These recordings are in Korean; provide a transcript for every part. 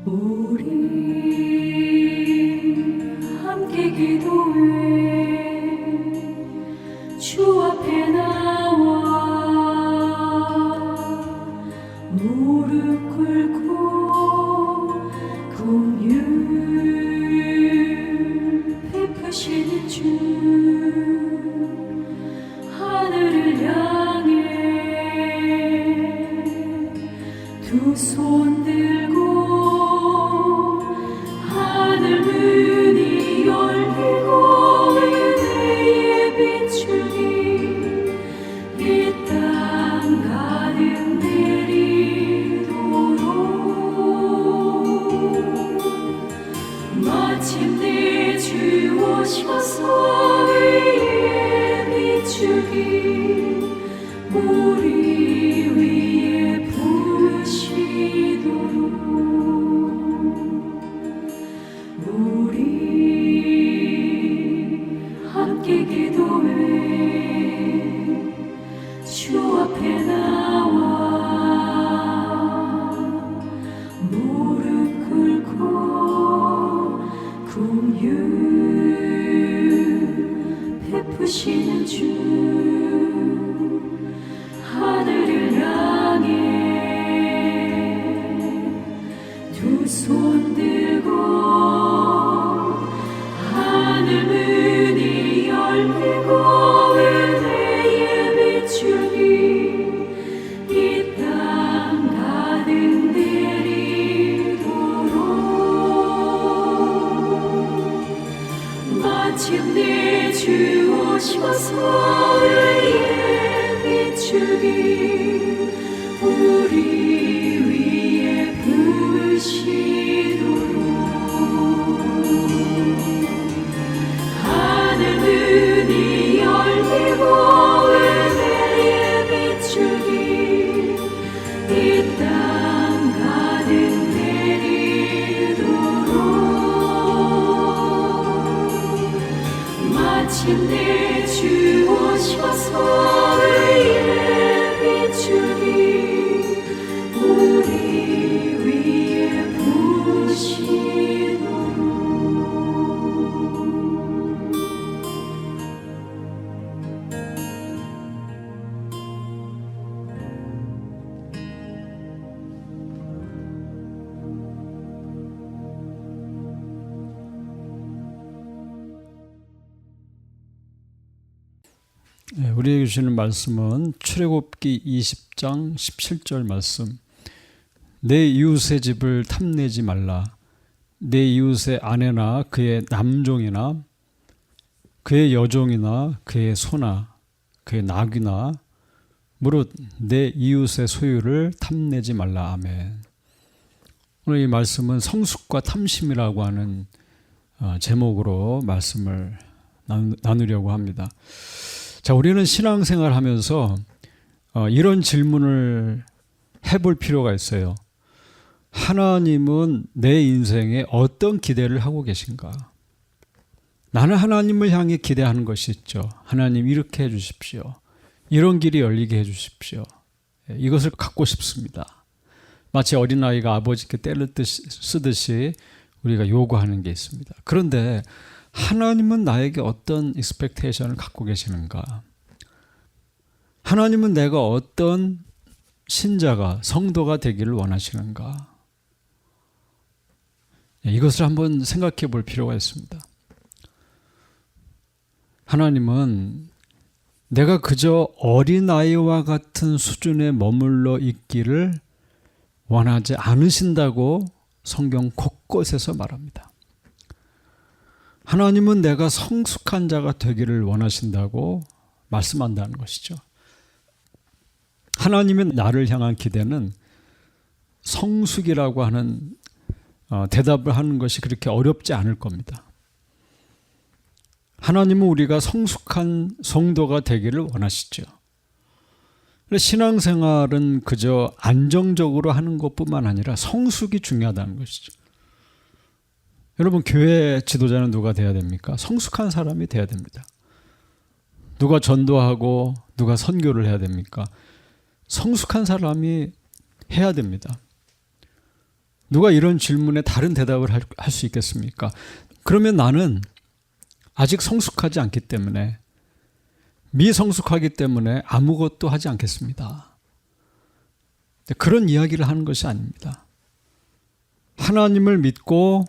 우리 함께 기도해 주 앞에 나와 무릎 꿇고 긍휼 베푸시는 주 하늘을 향해 두 손 들고 하늘 문이 열리고 은혜의 비추기 이 땅 가득 내리도록 마침내 주 오셔서 의의 비추기 우리 위에 부으시도록 우리 함께 기도해 주 앞에 나와 무릎 꿇고 긍휼 베푸시는 주 하늘을 향해 두 손 들고 하늘 문이 열리고 은혜의 비추기 이 땅 가득 내리도록 마침내 주 오셔서 의의 비추기 우리 위에 부으시도록 하늘 문이 열리고 은혜의 비추기 이 땅 가득 내리도록 마침내 주 오셔서 의의 비추기 우리 위에 부으시도록 우리에게 주시는 말씀은 출애굽기 20장 17절 말씀. 내 이웃의 집을 탐내지 말라. 내 이웃의 아내나 그의 남종이나 그의 여종이나 그의 소나 그의 낙이나 무릇 내 이웃의 소유를 탐내지 말라. 아멘. 오늘 이 말씀은 성숙과 탐심이라고 하는 제목으로 말씀을 나누려고 합니다. 자, 우리는 신앙생활 하면서 이런 질문을 해볼 필요가 있어요. 하나님은 내 인생에 어떤 기대를 하고 계신가? 나는 하나님을 향해 기대하는 것이 있죠. 하나님 이렇게 해 주십시오. 이런 길이 열리게 해 주십시오. 이것을 갖고 싶습니다. 마치 어린아이가 아버지께 때를 쓰듯이 우리가 요구하는 게 있습니다. 그런데 하나님은 나에게 어떤 expectation을 갖고 계시는가? 하나님은 내가 어떤 신자가, 성도가 되기를 원하시는가? 이것을 한번 생각해 볼 필요가 있습니다. 하나님은 내가 그저 어린아이와 같은 수준에 머물러 있기를 원하지 않으신다고 성경 곳곳에서 말합니다. 하나님은 내가 성숙한 자가 되기를 원하신다고 말씀한다는 것이죠. 하나님의 나를 향한 기대는 성숙이라고 하는 대답을 하는 것이 그렇게 어렵지 않을 겁니다. 하나님은 우리가 성숙한 성도가 되기를 원하시죠. 신앙생활은 그저 안정적으로 하는 것뿐만 아니라 성숙이 중요하다는 것이죠. 여러분, 교회 지도자는 누가 돼야 됩니까? 성숙한 사람이 돼야 됩니다. 누가 전도하고 누가 선교를 해야 됩니까? 성숙한 사람이 해야 됩니다. 누가 이런 질문에 다른 대답을 할 수 있겠습니까? 그러면 나는 아직 성숙하지 않기 때문에, 미성숙하기 때문에 아무것도 하지 않겠습니다. 그런 이야기를 하는 것이 아닙니다. 하나님을 믿고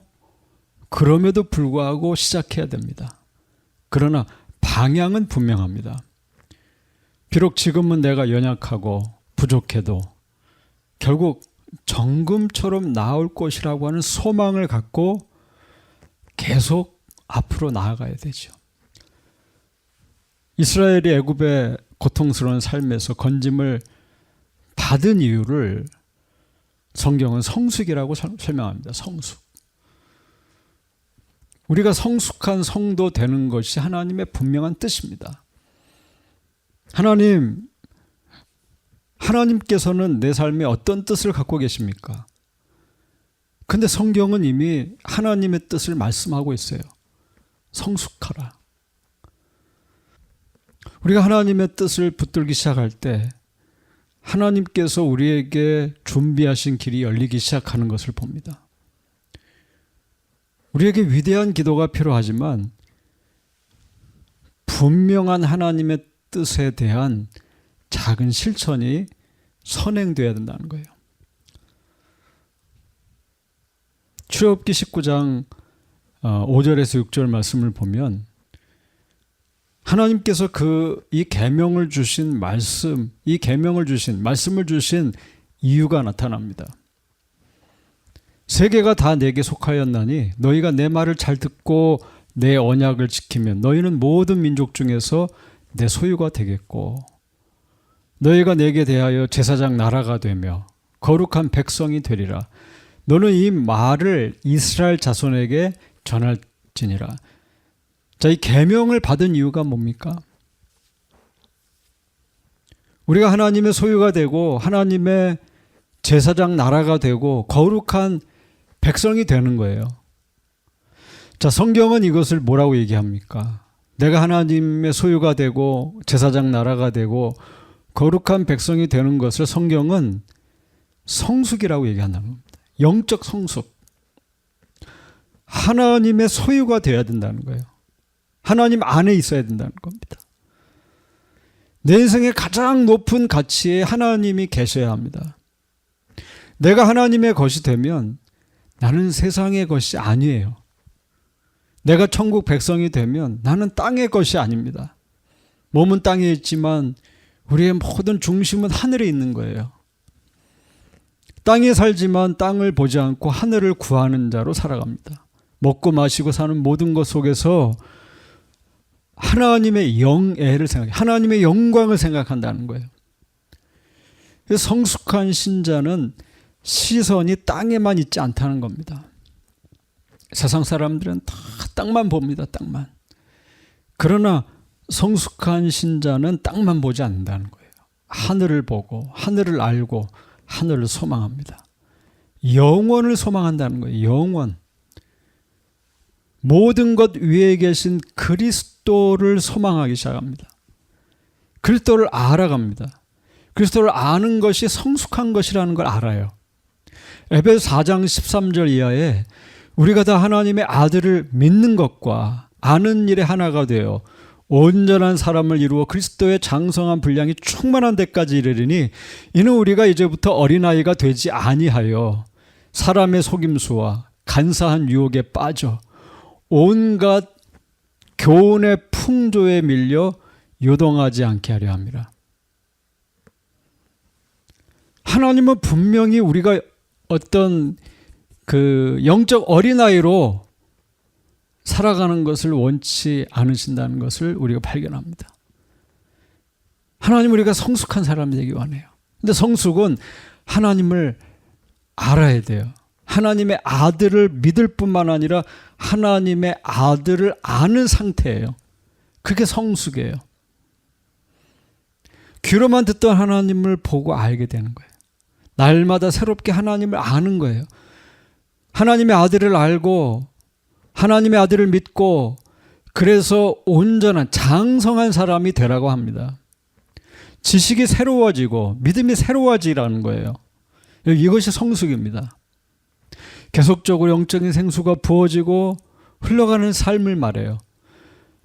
그럼에도 불구하고 시작해야 됩니다. 그러나 방향은 분명합니다. 비록 지금은 내가 연약하고 부족해도 결국 정금처럼 나올 것이라고 하는 소망을 갖고 계속 앞으로 나아가야 되죠. 이스라엘이 애굽의 고통스러운 삶에서 건짐을 받은 이유를 성경은 성숙이라고 설명합니다. 성숙. 우리가 성숙한 성도 되는 것이 하나님의 분명한 뜻입니다. 하나님께서는 내 삶에 어떤 뜻을 갖고 계십니까? 근데 성경은 이미 하나님의 뜻을 말씀하고 있어요. 성숙하라. 우리가 하나님의 뜻을 붙들기 시작할 때 하나님께서 우리에게 준비하신 길이 열리기 시작하는 것을 봅니다. 우리에게 위대한 기도가 필요하지만 분명한 하나님의 뜻에 대한 작은 실천이 선행되어야 된다는 거예요. 출애굽기 19장 5절에서 6절 말씀을 보면 하나님께서 이 계명을 주신 말씀을 주신 이유가 나타납니다. 세계가 다 내게 속하였나니 너희가 내 말을 잘 듣고 내 언약을 지키면 너희는 모든 민족 중에서 내 소유가 되겠고 너희가 내게 대하여 제사장 나라가 되며 거룩한 백성이 되리라. 너는 이 말을 이스라엘 자손에게 전할지니라. 자, 이 계명을 받은 이유가 뭡니까? 우리가 하나님의 소유가 되고 하나님의 제사장 나라가 되고 거룩한 백성이 되는 거예요. 자, 성경은 이것을 뭐라고 얘기합니까? 내가 하나님의 소유가 되고 제사장 나라가 되고 거룩한 백성이 되는 것을 성경은 성숙이라고 얘기한다는 겁니다. 영적 성숙. 하나님의 소유가 되어야 된다는 거예요. 하나님 안에 있어야 된다는 겁니다. 내 인생의 가장 높은 가치에 하나님이 계셔야 합니다. 내가 하나님의 것이 되면 나는 세상의 것이 아니에요. 내가 천국 백성이 되면 나는 땅의 것이 아닙니다. 몸은 땅에 있지만 우리의 모든 중심은 하늘에 있는 거예요. 땅에 살지만 땅을 보지 않고 하늘을 구하는 자로 살아갑니다. 먹고 마시고 사는 모든 것 속에서 하나님의 영예를 생각해, 하나님의 영광을 생각한다는 거예요. 그래서 성숙한 신자는 시선이 땅에만 있지 않다는 겁니다. 세상 사람들은 다 땅만 봅니다. 땅만. 그러나 성숙한 신자는 땅만 보지 않는다는 거예요. 하늘을 보고 하늘을 알고 하늘을 소망합니다. 영원을 소망한다는 거예요. 영원. 모든 것 위에 계신 그리스도를 소망하기 시작합니다. 그리스도를 알아갑니다. 그리스도를 아는 것이 성숙한 것이라는 걸 알아요. 에베소 4장 13절 이하에 우리가 다 하나님의 아들을 믿는 것과 아는 일에 하나가 되어 온전한 사람을 이루어 그리스도의 장성한 분량이 충만한 데까지 이르리니 이는 우리가 이제부터 어린아이가 되지 아니하여 사람의 속임수와 간사한 유혹에 빠져 온갖 교훈의 풍조에 밀려 요동하지 않게 하려 합니다. 하나님은 분명히 우리가 어떤 영적 어린아이로 살아가는 것을 원치 않으신다는 것을 우리가 발견합니다. 하나님 우리가 성숙한 사람이 되기 원해요. 근데 성숙은 하나님을 알아야 돼요. 하나님의 아들을 믿을 뿐만 아니라 하나님의 아들을 아는 상태예요. 그게 성숙이에요. 귀로만 듣던 하나님을 보고 알게 되는 거예요. 날마다 새롭게 하나님을 아는 거예요. 하나님의 아들을 알고 하나님의 아들을 믿고 그래서 온전한 장성한 사람이 되라고 합니다. 지식이 새로워지고 믿음이 새로워지라는 거예요. 이것이 성숙입니다. 계속적으로 영적인 생수가 부어지고 흘러가는 삶을 말해요.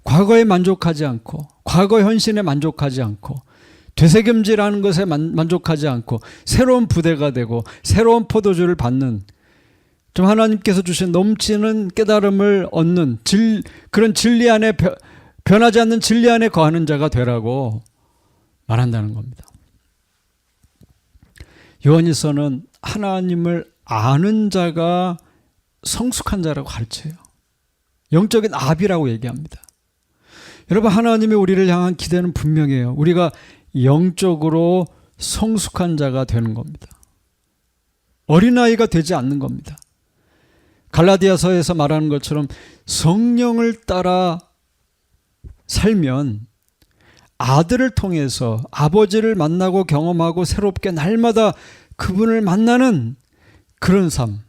과거에 만족하지 않고, 과거 현신에 만족하지 않고, 되새김질하는 것에 만족하지 않고, 새로운 부대가 되고 새로운 포도주를 받는, 좀 하나님께서 주신 넘치는 깨달음을 얻는 그런 진리 안에 변하지 않는 진리 안에 거하는 자가 되라고 말한다는 겁니다. 요한일서는 하나님을 아는 자가 성숙한 자라고 가르쳐요. 영적인 아비라고 얘기합니다. 여러분, 하나님이 우리를 향한 기대는 분명해요. 우리가 영적으로 성숙한 자가 되는 겁니다. 어린아이가 되지 않는 겁니다. 갈라디아서에서 말하는 것처럼 성령을 따라 살면 아들을 통해서 아버지를 만나고 경험하고 새롭게 날마다 그분을 만나는 그런 삶.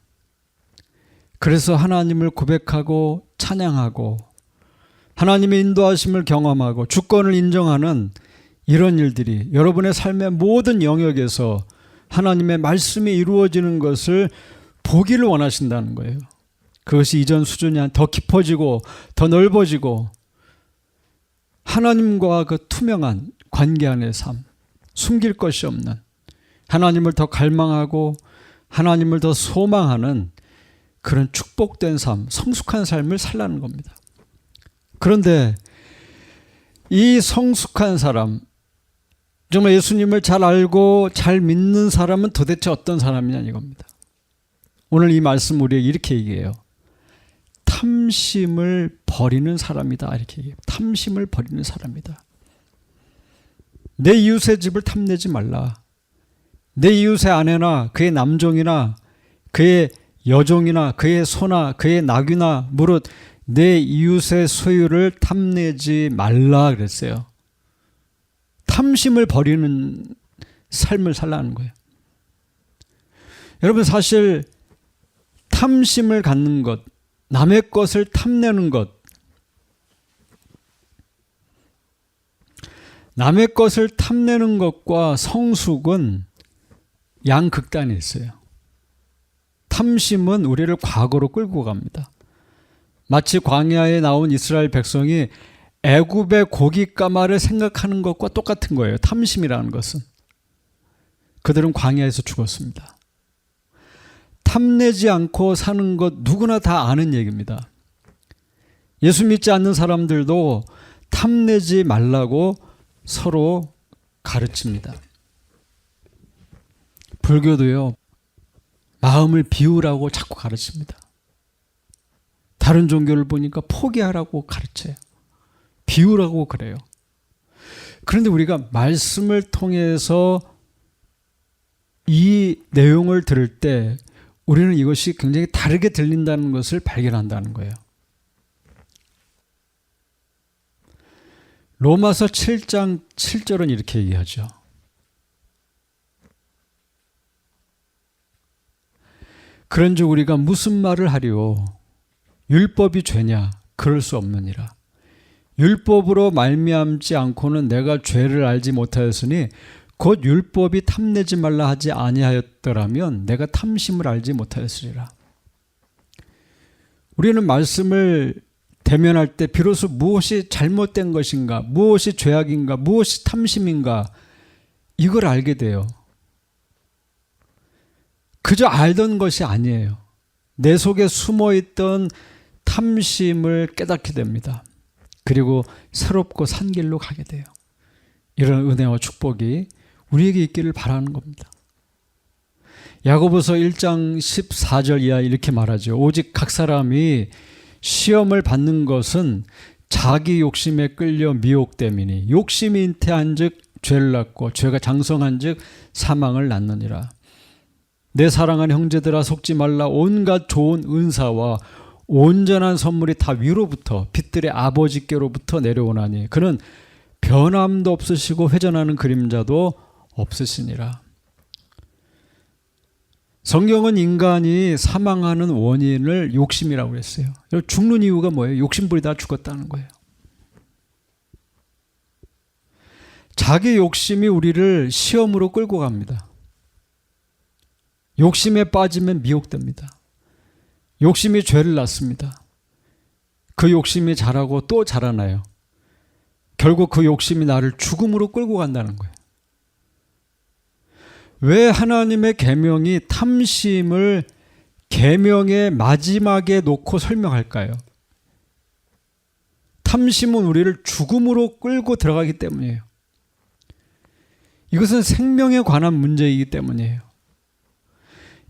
그래서 하나님을 고백하고 찬양하고 하나님의 인도하심을 경험하고 주권을 인정하는 이런 일들이 여러분의 삶의 모든 영역에서 하나님의 말씀이 이루어지는 것을 보기를 원하신다는 거예요. 그것이 이전 수준이 더 깊어지고 더 넓어지고 하나님과 그 투명한 관계 안의 삶, 숨길 것이 없는, 하나님을 더 갈망하고 하나님을 더 소망하는 그런 축복된 삶, 성숙한 삶을 살라는 겁니다. 그런데 이 성숙한 사람, 정말 예수님을 잘 알고 잘 믿는 사람은 도대체 어떤 사람이냐 이겁니다. 오늘 이 말씀 우리에게 이렇게 얘기해요. 탐심을 버리는 사람이다, 이렇게 얘기해요. 탐심을 버리는 사람이다. 내 이웃의 집을 탐내지 말라. 내 이웃의 아내나 그의 남종이나 그의 여종이나 그의 소나 그의 나귀나 무릇 내 이웃의 소유를 탐내지 말라 그랬어요. 탐심을 버리는 삶을 살라는 거예요. 여러분, 사실 탐심을 갖는 것, 남의 것을 탐내는 것, 남의 것을 탐내는 것과 성숙은 양극단에 있어요. 탐심은 우리를 과거로 끌고 갑니다. 마치 광야에 나온 이스라엘 백성이 애굽의 고깃가마를 생각하는 것과 똑같은 거예요. 탐심이라는 것은. 그들은 광야에서 죽었습니다. 탐내지 않고 사는 것 누구나 다 아는 얘기입니다. 예수 믿지 않는 사람들도 탐내지 말라고 서로 가르칩니다. 불교도요, 마음을 비우라고 자꾸 가르칩니다. 다른 종교를 보니까 포기하라고 가르쳐요. 비우라고 그래요. 그런데 우리가 말씀을 통해서 이 내용을 들을 때 우리는 이것이 굉장히 다르게 들린다는 것을 발견한다는 거예요. 로마서 7장 7절은 이렇게 얘기하죠. 그런즉 우리가 무슨 말을 하리요? 율법이 죄냐? 그럴 수 없느니라. 율법으로 말미암지 않고는 내가 죄를 알지 못하였으니 곧 율법이 탐내지 말라 하지 아니하였더라면 내가 탐심을 알지 못하였으리라. 우리는 말씀을 대면할 때 비로소 무엇이 잘못된 것인가, 무엇이 죄악인가, 무엇이 탐심인가, 이걸 알게 돼요. 그저 알던 것이 아니에요. 내 속에 숨어있던 탐심을 깨닫게 됩니다. 그리고 새롭고 산 길로 가게 돼요. 이런 은혜와 축복이 우리에게 있기를 바라는 겁니다. 야고보서 1장 14절 이하 이렇게 말하죠. 오직 각 사람이 시험을 받는 것은 자기 욕심에 끌려 미혹됨이니 욕심이 잉태한 즉 죄를 낳고 죄가 장성한 즉 사망을 낳느니라. 내 사랑하는 형제들아 속지 말라. 온갖 좋은 은사와 온전한 선물이 다 위로부터 빛들의 아버지께로부터 내려오나니 그는 변함도 없으시고 회전하는 그림자도 없으시니라. 성경은 인간이 사망하는 원인을 욕심이라고 했어요. 죽는 이유가 뭐예요? 욕심부리다 죽었다는 거예요. 자기 욕심이 우리를 시험으로 끌고 갑니다. 욕심에 빠지면 미혹됩니다. 욕심이 죄를 낳습니다. 그 욕심이 자라고 또 자라나요. 결국 그 욕심이 나를 죽음으로 끌고 간다는 거예요. 왜 하나님의 계명이 탐심을 계명의 마지막에 놓고 설명할까요? 탐심은 우리를 죽음으로 끌고 들어가기 때문이에요. 이것은 생명에 관한 문제이기 때문이에요.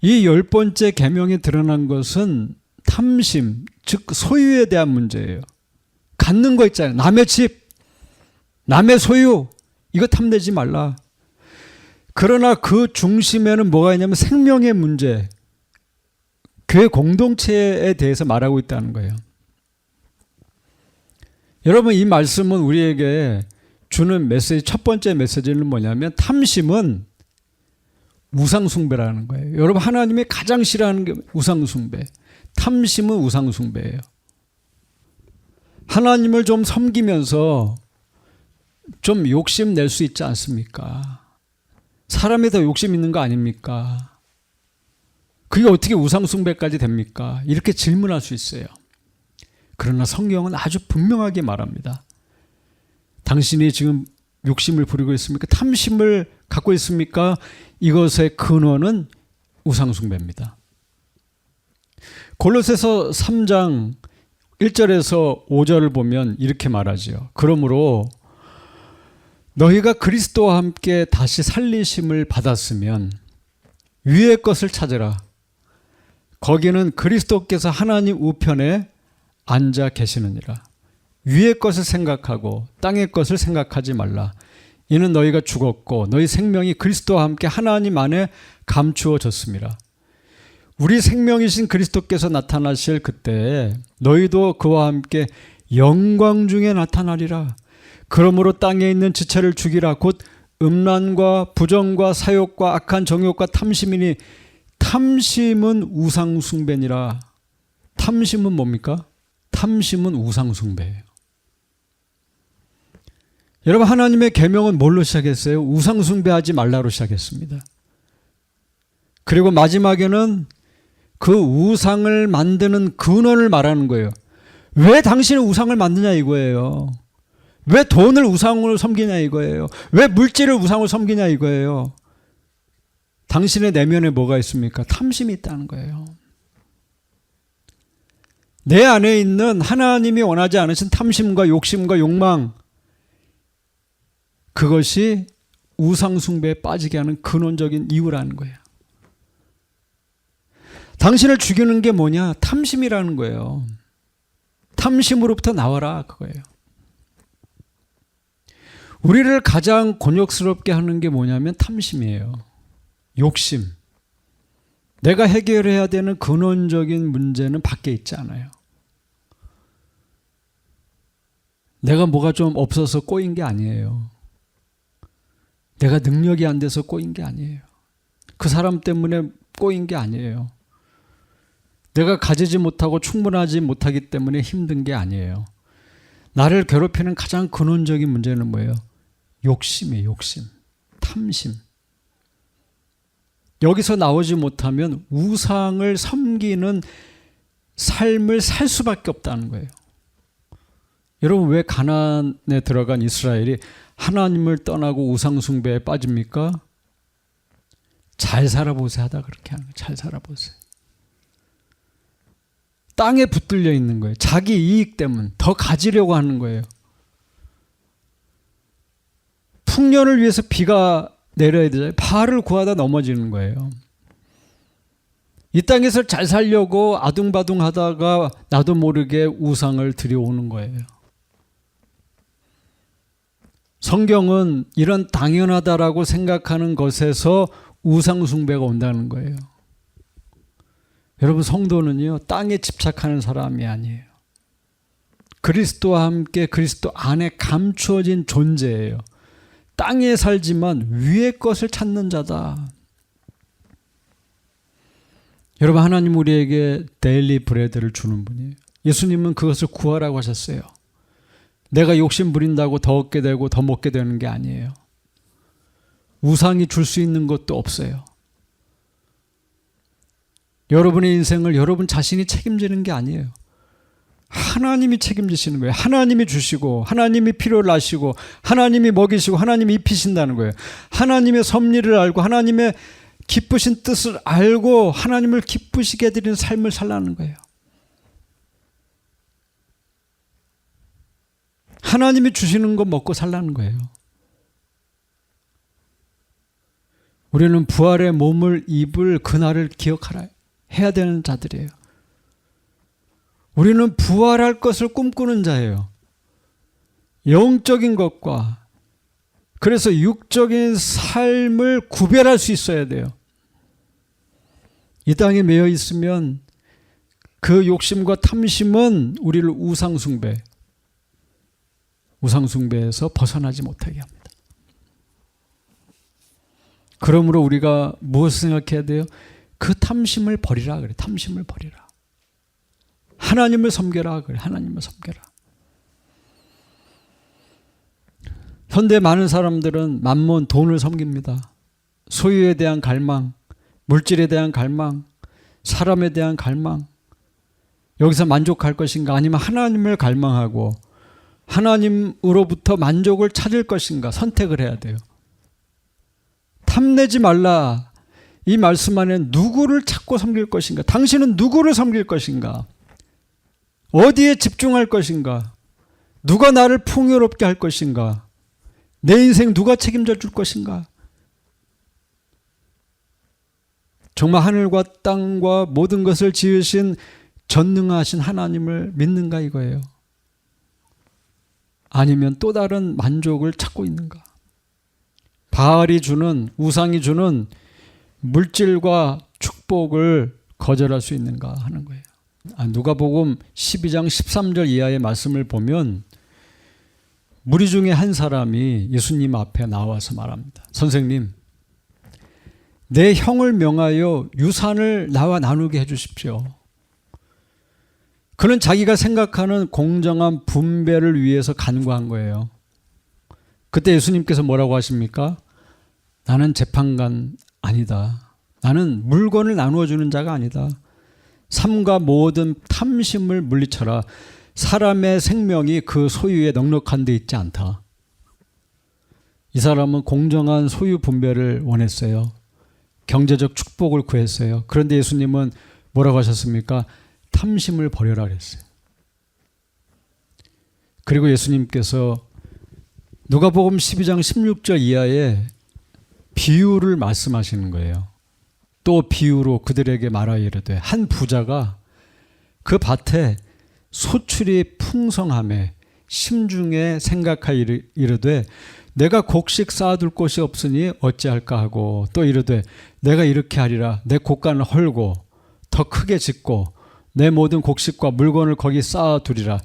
이 10번째 계명에 드러난 것은 탐심, 즉 소유에 대한 문제예요. 갖는 거 있잖아요. 남의 집, 남의 소유, 이거 탐내지 말라. 그러나 그 중심에는 뭐가 있냐면 생명의 문제, 교회 공동체에 대해서 말하고 있다는 거예요. 여러분, 이 말씀은 우리에게 주는 메시지, 첫 번째 메시지는 뭐냐면 탐심은 우상숭배라는 거예요. 여러분, 하나님이 가장 싫어하는 게 우상숭배. 탐심은 우상숭배예요. 하나님을 좀 섬기면서 좀 욕심 낼 수 있지 않습니까? 사람이 더 욕심 있는 거 아닙니까? 그게 어떻게 우상숭배까지 됩니까? 이렇게 질문할 수 있어요. 그러나 성경은 아주 분명하게 말합니다. 당신이 지금 욕심을 부리고 있습니까? 탐심을 갖고 있습니까? 이것의 근원은 우상숭배입니다. 골로새서 3장 1절에서 5절을 보면 이렇게 말하지요. 그러므로 너희가 그리스도와 함께 다시 살리심을 받았으면 위의 것을 찾으라. 거기는 그리스도께서 하나님 우편에 앉아 계시느니라. 위의 것을 생각하고 땅의 것을 생각하지 말라. 이는 너희가 죽었고 너희 생명이 그리스도와 함께 하나님 안에 감추어졌습니다. 우리 생명이신 그리스도께서 나타나실 그때에 너희도 그와 함께 영광 중에 나타나리라. 그러므로 땅에 있는 지체를 죽이라. 곧 음란과 부정과 사욕과 악한 정욕과 탐심이니 탐심은 우상숭배니라. 탐심은 뭡니까? 탐심은 우상숭배예요. 여러분, 하나님의 계명은 뭘로 시작했어요? 우상숭배하지 말라로 시작했습니다. 그리고 마지막에는 그 우상을 만드는 근원을 말하는 거예요. 왜 당신은 우상을 만드냐 이거예요. 왜 돈을 우상으로 섬기냐 이거예요. 왜 물질을 우상으로 섬기냐 이거예요. 당신의 내면에 뭐가 있습니까? 탐심이 있다는 거예요. 내 안에 있는 하나님이 원하지 않으신 탐심과 욕심과 욕망, 그것이 우상숭배에 빠지게 하는 근원적인 이유라는 거예요. 당신을 죽이는 게 뭐냐? 탐심이라는 거예요. 탐심으로부터 나와라 그거예요. 우리를 가장 곤욕스럽게 하는 게 뭐냐면 탐심이에요. 욕심. 내가 해결해야 되는 근원적인 문제는 밖에 있지 않아요. 내가 뭐가 좀 없어서 꼬인 게 아니에요. 내가 능력이 안 돼서 꼬인 게 아니에요. 그 사람 때문에 꼬인 게 아니에요. 내가 가지지 못하고 충분하지 못하기 때문에 힘든 게 아니에요. 나를 괴롭히는 가장 근원적인 문제는 뭐예요? 욕심이에요. 욕심. 탐심. 여기서 나오지 못하면 우상을 섬기는 삶을 살 수밖에 없다는 거예요. 여러분, 왜 가나안에 들어간 이스라엘이 하나님을 떠나고 우상숭배에 빠집니까? 잘 살아보세요 하다 그렇게 하는 거예요. 잘 살아보세요. 땅에 붙들려 있는 거예요. 자기 이익 때문에 더 가지려고 하는 거예요. 풍년을 위해서 비가 내려야 되잖아요. 바알을 구하다 넘어지는 거예요. 이 땅에서 잘 살려고 아둥바둥 하다가 나도 모르게 우상을 들여오는 거예요. 성경은 이런 당연하다라고 생각하는 것에서 우상숭배가 온다는 거예요. 여러분, 성도는요, 땅에 집착하는 사람이 아니에요. 그리스도와 함께 그리스도 안에 감추어진 존재예요. 땅에 살지만 위의 것을 찾는 자다. 여러분, 하나님 우리에게 데일리 브레드를 주는 분이에요. 예수님은 그것을 구하라고 하셨어요. 내가 욕심 부린다고 더 얻게 되고 더 먹게 되는 게 아니에요. 우상이 줄 수 있는 것도 없어요. 여러분의 인생을 여러분 자신이 책임지는 게 아니에요. 하나님이 책임지시는 거예요. 하나님이 주시고 하나님이 필요를 아시고 하나님이 먹이시고 하나님이 입히신다는 거예요. 하나님의 섭리를 알고 하나님의 기쁘신 뜻을 알고 하나님을 기쁘시게 해드리는 삶을 살라는 거예요. 하나님이 주시는 거 먹고 살라는 거예요. 우리는 부활의 몸을 입을 그날을 기억하라 해야 되는 자들이에요. 우리는 부활할 것을 꿈꾸는 자예요. 영적인 것과 그래서 육적인 삶을 구별할 수 있어야 돼요. 이 땅에 매여 있으면 그 욕심과 탐심은 우리를 우상숭배에서 벗어나지 못하게 합니다. 그러므로 우리가 무엇을 생각해야 돼요? 그 탐심을 버리라 그래. 탐심을 버리라. 하나님을 섬겨라 그래. 하나님을 섬겨라. 현대 많은 사람들은 만몬, 돈을 섬깁니다. 소유에 대한 갈망, 물질에 대한 갈망, 사람에 대한 갈망. 여기서 만족할 것인가 아니면 하나님을 갈망하고 하나님으로부터 만족을 찾을 것인가 선택을 해야 돼요. 탐내지 말라. 이 말씀 안에 누구를 찾고 섬길 것인가? 당신은 누구를 섬길 것인가? 어디에 집중할 것인가? 누가 나를 풍요롭게 할 것인가? 내 인생 누가 책임져 줄 것인가? 정말 하늘과 땅과 모든 것을 지으신 전능하신 하나님을 믿는가 이거예요. 아니면 또 다른 만족을 찾고 있는가? 바알이 주는, 우상이 주는 물질과 축복을 거절할 수 있는가 하는 거예요. 누가복음 12장 13절 이하의 말씀을 보면 무리 중에 한 사람이 예수님 앞에 나와서 말합니다. 선생님, 내 형을 명하여 유산을 나와 나누게 해주십시오. 그는 자기가 생각하는 공정한 분배를 위해서 간구한 거예요. 그때 예수님께서 뭐라고 하십니까? 나는 재판관 아니다. 나는 물건을 나누어 주는 자가 아니다. 삶과 모든 탐심을 물리쳐라. 사람의 생명이 그 소유에 넉넉한 데 있지 않다. 이 사람은 공정한 소유 분배를 원했어요. 경제적 축복을 구했어요. 그런데 예수님은 뭐라고 하셨습니까? 탐심을 버려라 그랬어요. 그리고 예수님께서 누가복음 12장 16절 이하에 비유를 말씀하시는 거예요. 또 비유로 그들에게 말하여 이르되 한 부자가 그 밭에 소출이 풍성함에 심중에 생각하여 이르되 내가 곡식 쌓아둘 곳이 없으니 어찌할까 하고 또 이르되 내가 이렇게 하리라. 내 곡간을 헐고 더 크게 짓고 내 모든 곡식과 물건을 거기 쌓아두리라.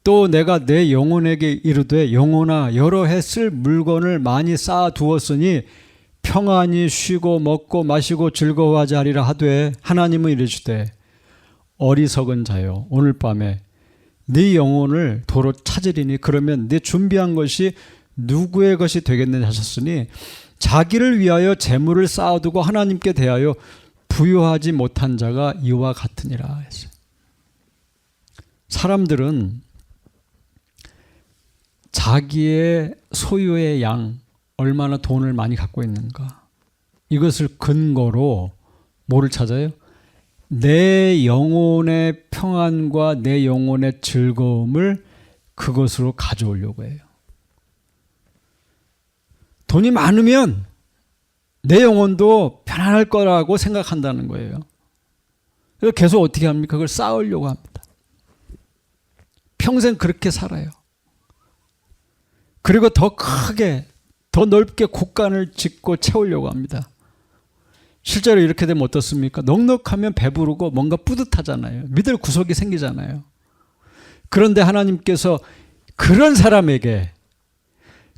또 내가 내 영혼에게 이르되 영혼아 여러 해 쓸 물건을 많이 쌓아두었으니 평안히 쉬고 먹고 마시고 즐거워하자 하리라 하되 하나님은 이르시되 어리석은 자요 오늘 밤에 네 영혼을 도로 찾으리니 그러면 네 준비한 것이 누구의 것이 되겠느냐 하셨으니 자기를 위하여 재물을 쌓아두고 하나님께 대하여 부유하지 못한 자가 이와 같으니라 했어요. 사람들은 자기의 소유의 양 얼마나 돈을 많이 갖고 있는가 이것을 근거로 뭐를 찾아요? 내 영혼의 평안과 내 영혼의 즐거움을 그것으로 가져오려고 해요. 돈이 많으면 내 영혼도 편안할 거라고 생각한다는 거예요. 그래서 계속 어떻게 합니까? 그걸 쌓으려고 합니다. 평생 그렇게 살아요. 그리고 더 크게 더 넓게 곡간을 짓고 채우려고 합니다. 실제로 이렇게 되면 어떻습니까? 넉넉하면 배부르고 뭔가 뿌듯하잖아요. 믿을 구석이 생기잖아요. 그런데 하나님께서 그런 사람에게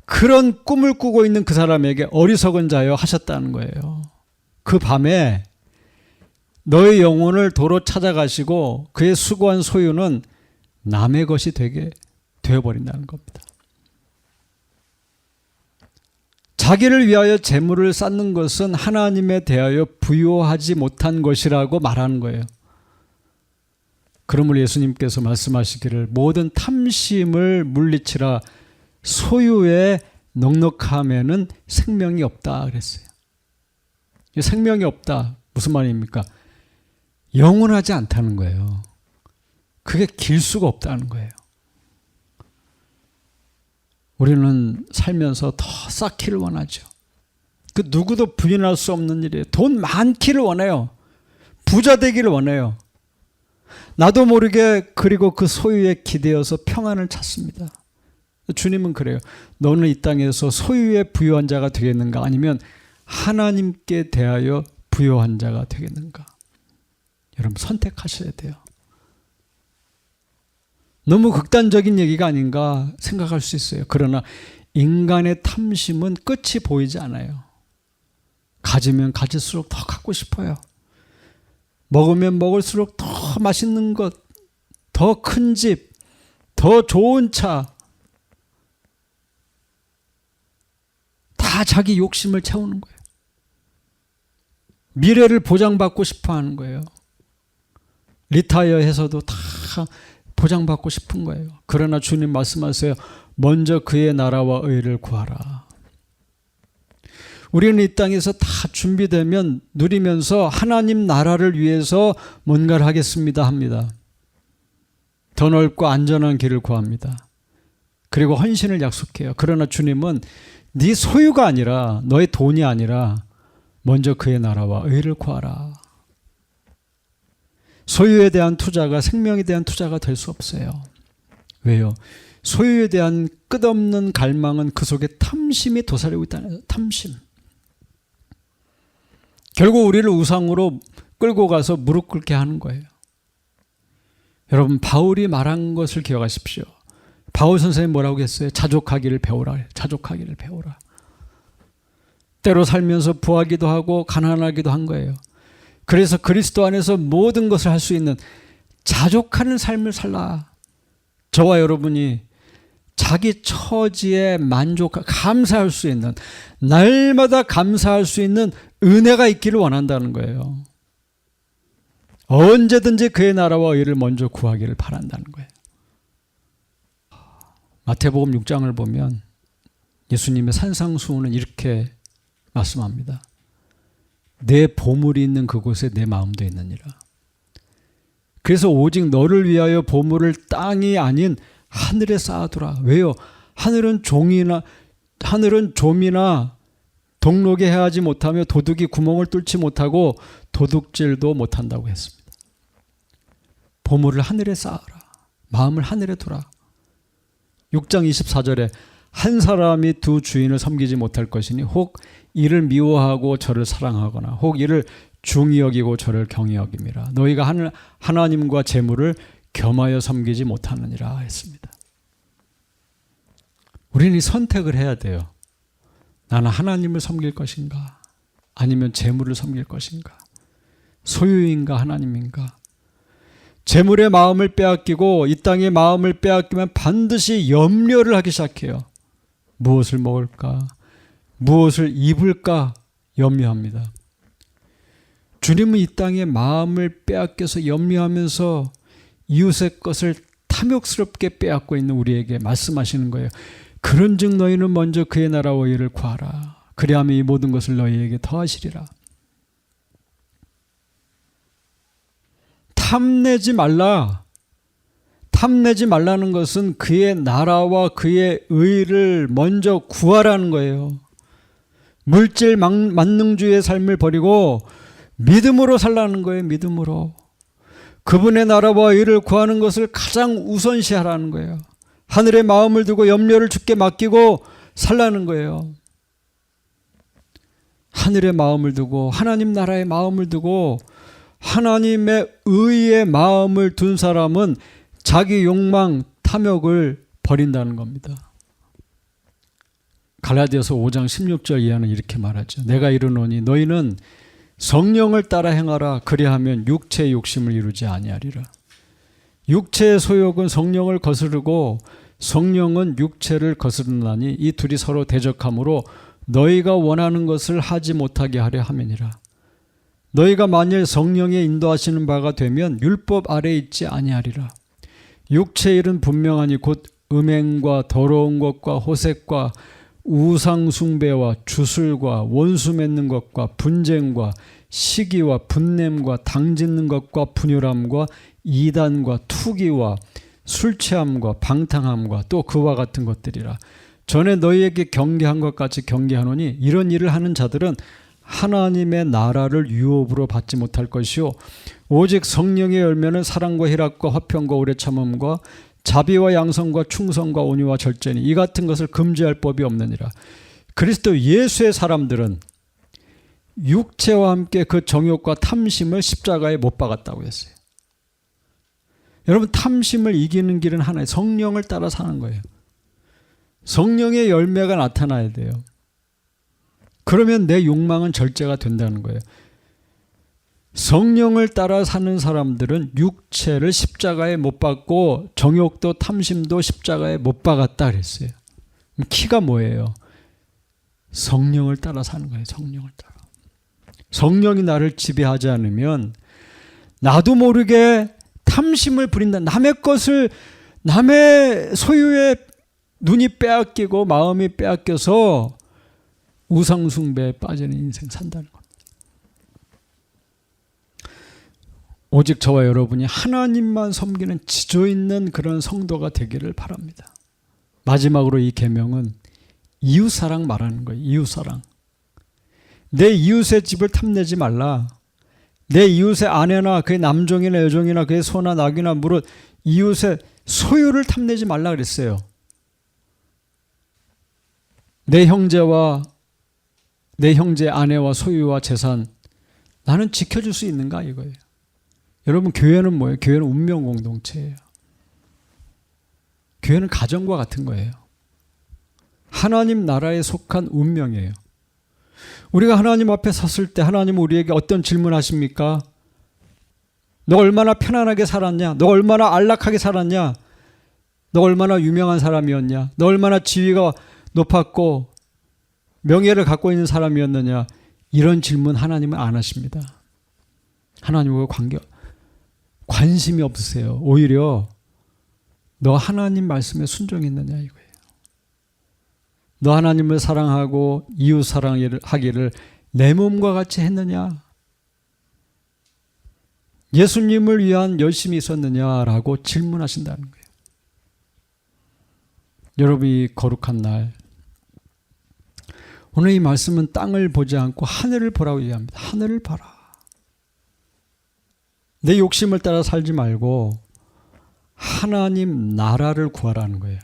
그런 꿈을 꾸고 있는 그 사람에게 어리석은 자여 하셨다는 거예요. 그 밤에 너의 영혼을 도로 찾아가시고 그의 수고한 소유는 남의 것이 되게 되어버린다는 겁니다. 자기를 위하여 재물을 쌓는 것은 하나님에 대하여 부요하지 못한 것이라고 말하는 거예요. 그러므로 예수님께서 말씀하시기를 모든 탐심을 물리치라 소유에 넉넉함에는 생명이 없다 그랬어요. 생명이 없다 무슨 말입니까? 영원하지 않다는 거예요. 그게 길 수가 없다는 거예요. 우리는 살면서 더 쌓기를 원하죠. 그 누구도 부인할 수 없는 일이에요. 돈 많기를 원해요. 부자 되기를 원해요. 나도 모르게 그리고 그 소유에 기대어서 평안을 찾습니다. 주님은 그래요. 너는 이 땅에서 소유에 부유한 자가 되겠는가? 아니면 하나님께 대하여 부유한 자가 되겠는가? 여러분 선택하셔야 돼요. 너무 극단적인 얘기가 아닌가 생각할 수 있어요. 그러나 인간의 탐심은 끝이 보이지 않아요. 가지면 가질수록 더 갖고 싶어요. 먹으면 먹을수록 더 맛있는 것, 더 큰 집, 더 좋은 차, 다 자기 욕심을 채우는 거예요. 미래를 보장받고 싶어 하는 거예요. 리타이어해서도 다 보장받고 싶은 거예요. 그러나 주님 말씀하세요. 먼저 그의 나라와 의를 구하라. 우리는 이 땅에서 다 준비되면 누리면서 하나님 나라를 위해서 뭔가를 하겠습니다 합니다. 더 넓고 안전한 길을 구합니다. 그리고 헌신을 약속해요. 그러나 주님은 네 소유가 아니라 너의 돈이 아니라 먼저 그의 나라와 의를 구하라. 소유에 대한 투자가 생명에 대한 투자가 될 수 없어요. 왜요? 소유에 대한 끝없는 갈망은 그 속에 탐심이 도사리고 있다는 거예요. 탐심. 결국 우리를 우상으로 끌고 가서 무릎 꿇게 하는 거예요. 여러분 바울이 말한 것을 기억하십시오. 바울 선생님이 뭐라고 했어요? 자족하기를 배우라. 자족하기를 배우라. 때로 살면서 부하기도 하고 가난하기도 한 거예요. 그래서 그리스도 안에서 모든 것을 할 수 있는 자족하는 삶을 살라. 저와 여러분이 자기 처지에 감사할 수 있는, 날마다 감사할 수 있는 은혜가 있기를 원한다는 거예요. 언제든지 그의 나라와 의를 먼저 구하기를 바란다는 거예요. 마태복음 6장을 보면 예수님의 산상수훈은 이렇게 말씀합니다. 내 보물이 있는 그곳에 내 마음도 있느니라. 그래서 오직 너를 위하여 보물을 땅이 아닌 하늘에 쌓아두라. 왜요? 하늘은 좀이나 동록에 해하지 못하며 도둑이 구멍을 뚫지 못하고 도둑질도 못한다고 했습니다. 보물을 하늘에 쌓아라. 마음을 하늘에 두라. 6장 24절에 한 사람이 두 주인을 섬기지 못할 것이니 혹 이를 미워하고 저를 사랑하거나 혹 이를 중히 여기고 저를 경히 여김이라. 너희가 하나님과 재물을 겸하여 섬기지 못하느니라 했습니다. 우리는 선택을 해야 돼요. 나는 하나님을 섬길 것인가? 아니면 재물을 섬길 것인가? 소유인가 하나님인가? 재물의 마음을 빼앗기고 이 땅의 마음을 빼앗기면 반드시 염려를 하기 시작해요. 무엇을 먹을까? 무엇을 입을까? 염려합니다. 주님은 이 땅의 마음을 빼앗겨서 염려하면서 이웃의 것을 탐욕스럽게 빼앗고 있는 우리에게 말씀하시는 거예요. 그런즉 너희는 먼저 그의 나라와 의를 구하라. 그리하면 이 모든 것을 너희에게 더하시리라. 탐내지 말라. 탐내지 말라는 것은 그의 나라와 그의 의를 먼저 구하라는 거예요. 물질 만능주의의 삶을 버리고 믿음으로 살라는 거예요. 믿음으로. 그분의 나라와 의를 구하는 것을 가장 우선시하라는 거예요. 하늘의 마음을 두고 염려를 주께 맡기고 살라는 거예요. 하늘의 마음을 두고 하나님 나라의 마음을 두고 하나님의 의의 마음을 둔 사람은 자기 욕망, 탐욕을 버린다는 겁니다. 갈라디아서 5장 16절 이하는 이렇게 말하죠. 내가 이르노니 너희는 성령을 따라 행하라. 그리하면 육체의 욕심을 이루지 아니하리라. 육체의 소욕은 성령을 거스르고 성령은 육체를 거스르나니 이 둘이 서로 대적하므로 너희가 원하는 것을 하지 못하게 하려 함이니라. 너희가 만일 성령의 인도하시는 바가 되면 율법 아래에 있지 아니하리라. 육체의 일은 분명하니 곧 음행과 더러운 것과 호색과 우상 숭배와 주술과 원수 맺는 것과 분쟁과 시기와 분냄과 당짓는 것과 분열함과 이단과 투기와 술 취함과 방탕함과 또 그와 같은 것들이라. 전에 너희에게 경계한 것 같이 경계하노니 이런 일을 하는 자들은 하나님의 나라를 유업으로 받지 못할 것이요 오직 성령의 열매는 사랑과 희락과 화평과 오래 참음과 자비와 양성과 충성과 온유와 절제니 이 같은 것을 금지할 법이 없느니라. 그리스도 예수의 사람들은 육체와 함께 그 정욕과 탐심을 십자가에 못 박았다고 했어요. 여러분, 탐심을 이기는 길은 하나예요. 성령을 따라 사는 거예요. 성령의 열매가 나타나야 돼요. 그러면 내 욕망은 절제가 된다는 거예요. 성령을 따라 사는 사람들은 육체를 십자가에 못 박고 정욕도 탐심도 십자가에 못 박았다 그랬어요. 키가 뭐예요? 성령을 따라 사는 거예요. 성령을 따라. 성령이 나를 지배하지 않으면 나도 모르게 탐심을 부린다. 남의 것을, 남의 소유에 눈이 빼앗기고 마음이 빼앗겨서 우상숭배에 빠지는 인생 산다는 겁니다. 오직 저와 여러분이 하나님만 섬기는 지조 있는 그런 성도가 되기를 바랍니다. 마지막으로 이 계명은 이웃사랑 말하는 거예요. 이웃사랑. 내 이웃의 집을 탐내지 말라. 내 이웃의 아내나 그의 남종이나 여종이나 그의 소나 낙이나 무릇 이웃의 소유를 탐내지 말라 그랬어요. 내 형제와 내 형제 아내와 소유와 재산 나는 지켜줄 수 있는가 이거예요. 여러분, 교회는 뭐예요? 교회는 운명 공동체예요. 교회는 가정과 같은 거예요. 하나님 나라에 속한 운명이에요. 우리가 하나님 앞에 섰을 때 하나님은 우리에게 어떤 질문하십니까? 너 얼마나 편안하게 살았냐? 너 얼마나 안락하게 살았냐? 너 얼마나 유명한 사람이었냐? 너 얼마나 지위가 높았고 명예를 갖고 있는 사람이었느냐? 이런 질문 하나님은 안 하십니다. 하나님과 관심이 없으세요. 오히려 너 하나님 말씀에 순종했느냐 이거예요. 너 하나님을 사랑하고 이웃 사랑하기를 내 몸과 같이 했느냐? 예수님을 위한 열심히 있었느냐라고 질문하신다는 거예요. 여러분, 이 거룩한 날, 오늘 이 말씀은 땅을 보지 않고 하늘을 보라고 얘기합니다. 하늘을 봐라. 내 욕심을 따라 살지 말고 하나님 나라를 구하라는 거예요.